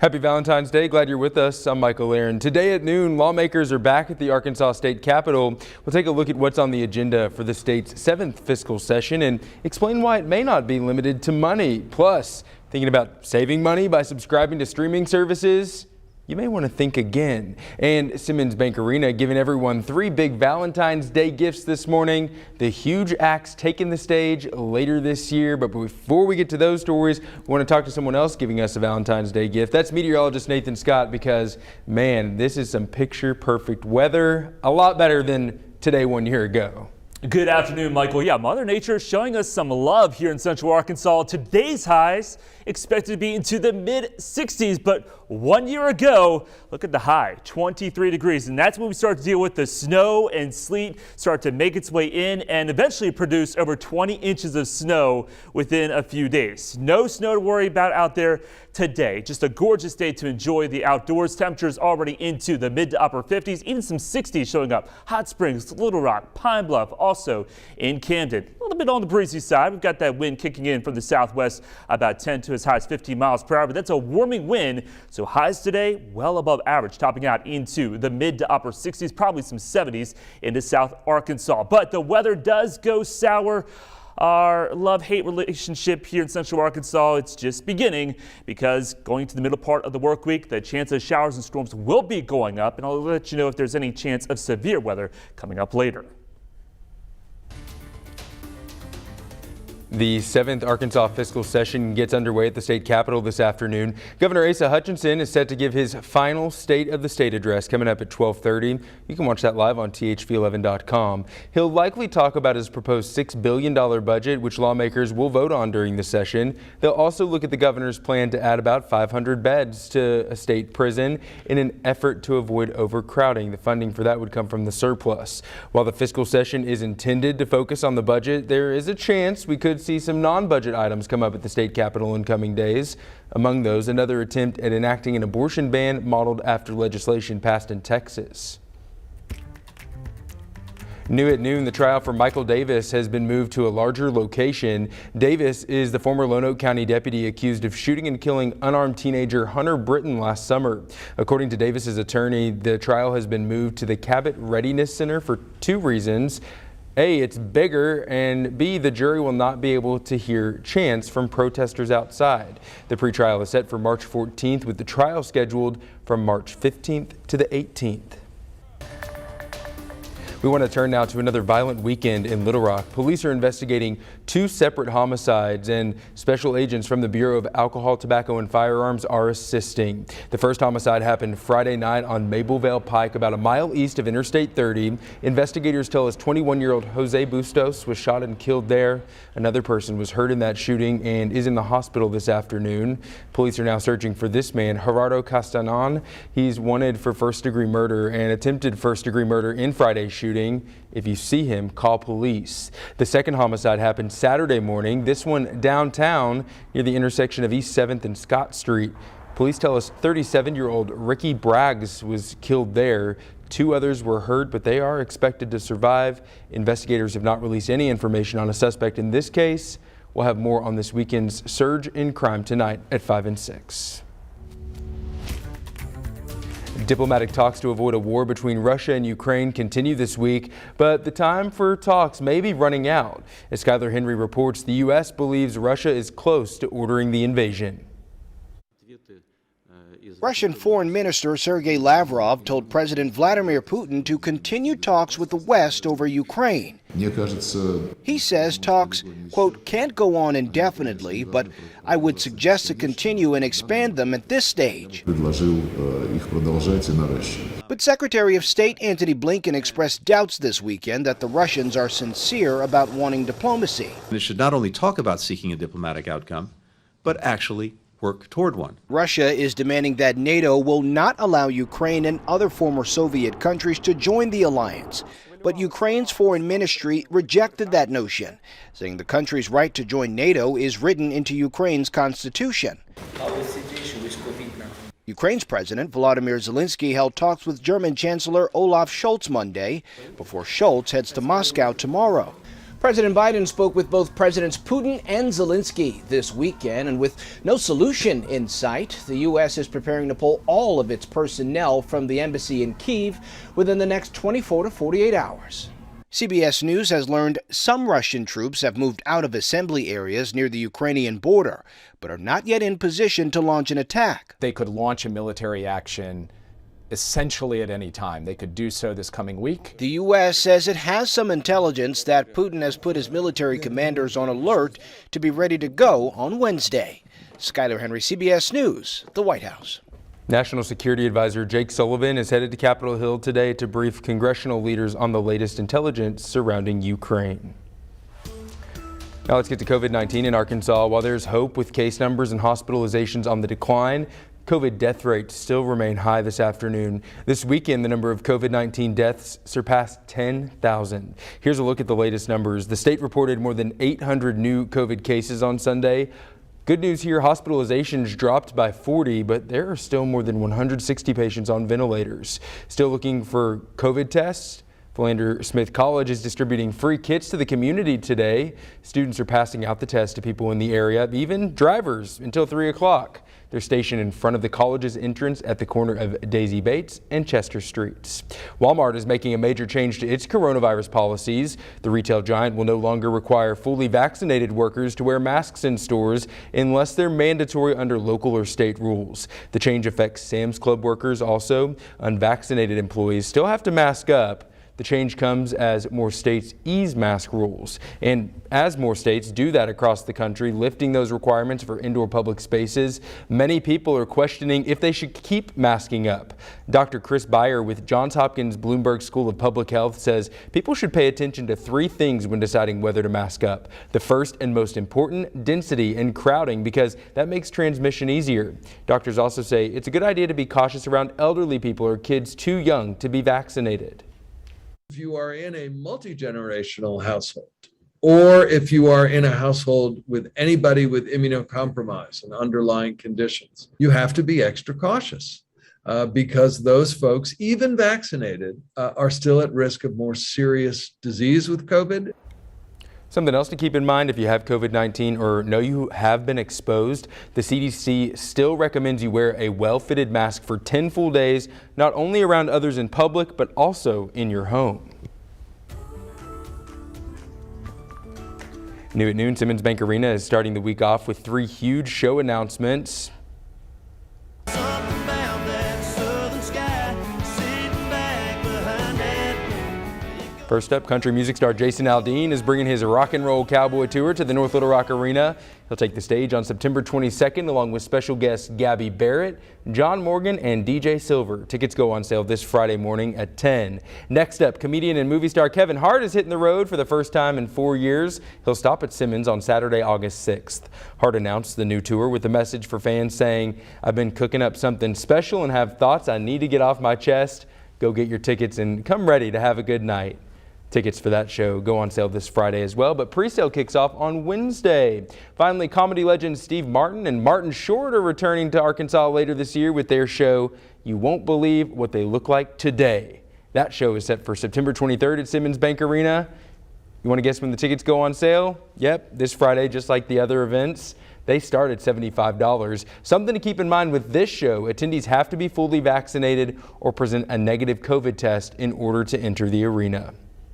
Happy Valentine's Day. Glad you're with us. I'm Michael Aaron. Today at noon, lawmakers are back at the Arkansas State Capitol. We'll take a look at what's on the agenda for the state's 7th fiscal session and explain why it may not be limited to money. Plus, thinking about saving money by subscribing to streaming services? You may want to think again. And Simmons Bank Arena giving everyone 3 big Valentine's Day gifts this morning. The huge acts taking the stage later this year. But before we get to those stories, we want to talk to someone else giving us a Valentine's Day gift. That's meteorologist Nathan Scott, because, man, this is some picture-perfect weather. A lot better than today 1 year ago. Good afternoon, Michael. Yeah, Mother Nature showing us some love here in Central Arkansas. Today's highs expected to be into the mid-60s, but 1 year ago, look at the high, 23 degrees. And that's when we start to deal with the snow and sleet start to make its way in and eventually produce over 20 inches of snow within a few days. No snow to worry about out there today. Just a gorgeous day to enjoy the outdoors. Temperatures already into the mid to upper 50s, even some 60s showing up. Hot Springs, Little Rock, Pine Bluff, also in Camden. A little bit on the breezy side. We've got that wind kicking in from the southwest, about 10 to as high as 15 miles per hour, but that's a warming wind. So highs today well above average, topping out into the mid to upper 60s, probably some 70s into South Arkansas. But the weather does go sour. Our love-hate relationship here in Central Arkansas, it's just beginning, because going to the middle part of the work week, the chance of showers and storms will be going up, and I'll let you know if there's any chance of severe weather coming up later. The 7th Arkansas fiscal session gets underway at the state capitol this afternoon. Governor Asa Hutchinson is set to give his final State of the State address coming up at 12:30. You can watch that live on thv11.com. He'll likely talk about his proposed $6 billion budget, which lawmakers will vote on during the session. They'll also look at the governor's plan to add about 500 beds to a state prison in an effort to avoid overcrowding. The funding for that would come from the surplus. While the fiscal session is intended to focus on the budget, there is a chance we could see some non-budget items come up at the state capitol in coming days. Among those, another attempt at enacting an abortion ban modeled after legislation passed in Texas. New at noon, the trial for Michael Davis has been moved to a larger location. Davis is the former Lonoke County deputy accused of shooting and killing unarmed teenager Hunter Britton last summer. According to Davis's attorney, the trial has been moved to the Cabot Readiness Center for 2 reasons. A, it's bigger, and B, the jury will not be able to hear chants from protesters outside. The pretrial is set for March 14th, with the trial scheduled from March 15th to the 18th. We want to turn now to another violent weekend in Little Rock. Police are investigating 2 separate homicides, and special agents from the Bureau of Alcohol, Tobacco, and Firearms are assisting. The first homicide happened Friday night on Mablevale Pike, about a mile east of Interstate 30. Investigators tell us 21-year-old Jose Bustos was shot and killed there. Another person was hurt in that shooting and is in the hospital this afternoon. Police are now searching for this man, Gerardo Castanon. He's wanted for first-degree murder and attempted first-degree murder in Friday's shooting. If you see him, call police. The second homicide happened Saturday morning, this one downtown near the intersection of East 7th and Scott Street. Police tell us 37-year-old Ricky Braggs was killed there. 2 others were hurt, but they are expected to survive. Investigators have not released any information on a suspect in this case. We'll have more on this weekend's surge in crime tonight at 5 and 6. Diplomatic talks to avoid a war between Russia and Ukraine continue this week, but the time for talks may be running out. As Skylar Henry reports, the U.S. believes Russia is close to ordering the invasion. Russian Foreign Minister Sergei Lavrov told President Vladimir Putin to continue talks with the West over Ukraine. He says talks, quote, can't go on indefinitely, but I would suggest to continue and expand them at this stage. But Secretary of State Antony Blinken expressed doubts this weekend that the Russians are sincere about wanting diplomacy. They should not only talk about seeking a diplomatic outcome, but actually work toward one. Russia is demanding that NATO will not allow Ukraine and other former Soviet countries to join the alliance. But Ukraine's foreign ministry rejected that notion, saying the country's right to join NATO is written into Ukraine's constitution. Ukraine's President Volodymyr Zelensky held talks with German Chancellor Olaf Scholz Monday before Scholz heads to Moscow tomorrow. President Biden spoke with both Presidents Putin and Zelensky this weekend, and with no solution in sight, the U.S. is preparing to pull all of its personnel from the embassy in Kyiv within the next 24 to 48 hours. CBS News has learned some Russian troops have moved out of assembly areas near the Ukrainian border, but are not yet in position to launch an attack. They could launch a military action essentially at any time. They could do so this coming week. The U.S. says it has some intelligence that Putin has put his military commanders on alert to be ready to go on Wednesday. Skyler Henry, CBS News, the White House. National Security Advisor Jake Sullivan is headed to Capitol Hill today to brief congressional leaders on the latest intelligence surrounding Ukraine. Now let's get to COVID-19 in Arkansas. While there's hope with case numbers and hospitalizations on the decline, COVID death rates still remain high this afternoon. This weekend, the number of COVID-19 deaths surpassed 10,000. Here's a look at the latest numbers. The state reported more than 800 new COVID cases on Sunday. Good news here, hospitalizations dropped by 40, but there are still more than 160 patients on ventilators. Still looking for COVID tests? Philander Smith College is distributing free kits to the community today. Students are passing out the tests to people in the area, even drivers, until 3 o'clock. They're stationed in front of the college's entrance at the corner of Daisy Bates and Chester Streets. Walmart is making a major change to its coronavirus policies. The retail giant will no longer require fully vaccinated workers to wear masks in stores unless they're mandatory under local or state rules. The change affects Sam's Club workers also. Unvaccinated employees still have to mask up. The change comes as more states ease mask rules, and as more states do that across the country, lifting those requirements for indoor public spaces, many people are questioning if they should keep masking up. Dr. Chris Beyer with Johns Hopkins Bloomberg School of Public Health says people should pay attention to 3 things when deciding whether to mask up. The first and most important, density and crowding, because that makes transmission easier. Doctors also say it's a good idea to be cautious around elderly people or kids too young to be vaccinated. If you are in a multi-generational household, or if you are in a household with anybody with immunocompromise and underlying conditions, you have to be extra cautious because those folks, even vaccinated, are still at risk of more serious disease with COVID. Something else to keep in mind if you have COVID-19 or know you have been exposed, the CDC still recommends you wear a well-fitted mask for 10 full days, not only around others in public, but also in your home. New at noon, Simmons Bank Arena is starting the week off with 3 huge show announcements. First up, country music star Jason Aldean is bringing his Rock and Roll Cowboy Tour to the North Little Rock Arena. He'll take the stage on September 22nd along with special guests Gabby Barrett, John Morgan, and DJ Silver. Tickets go on sale this Friday morning at 10. Next up, comedian and movie star Kevin Hart is hitting the road for the first time in 4 years. He'll stop at Simmons on Saturday, August 6th. Hart announced the new tour with a message for fans saying, "I've been cooking up something special and have thoughts I need to get off my chest." Go get your tickets and come ready to have a good night. Tickets for that show go on sale this Friday as well, but pre-sale kicks off on Wednesday. Finally, comedy legends Steve Martin and Martin Short are returning to Arkansas later this year with their show, You Won't Believe What They Look Like Today. That show is set for September 23rd at Simmons Bank Arena. You want to guess when the tickets go on sale? Yep, this Friday, just like the other events. They start at $75. Something to keep in mind with this show, attendees have to be fully vaccinated or present a negative COVID test in order to enter the arena.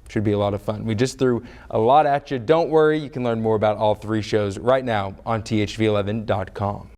Should be a lot of fun. We just threw a lot at you. Don't worry, you can learn more about all 3 shows right now on thv11.com.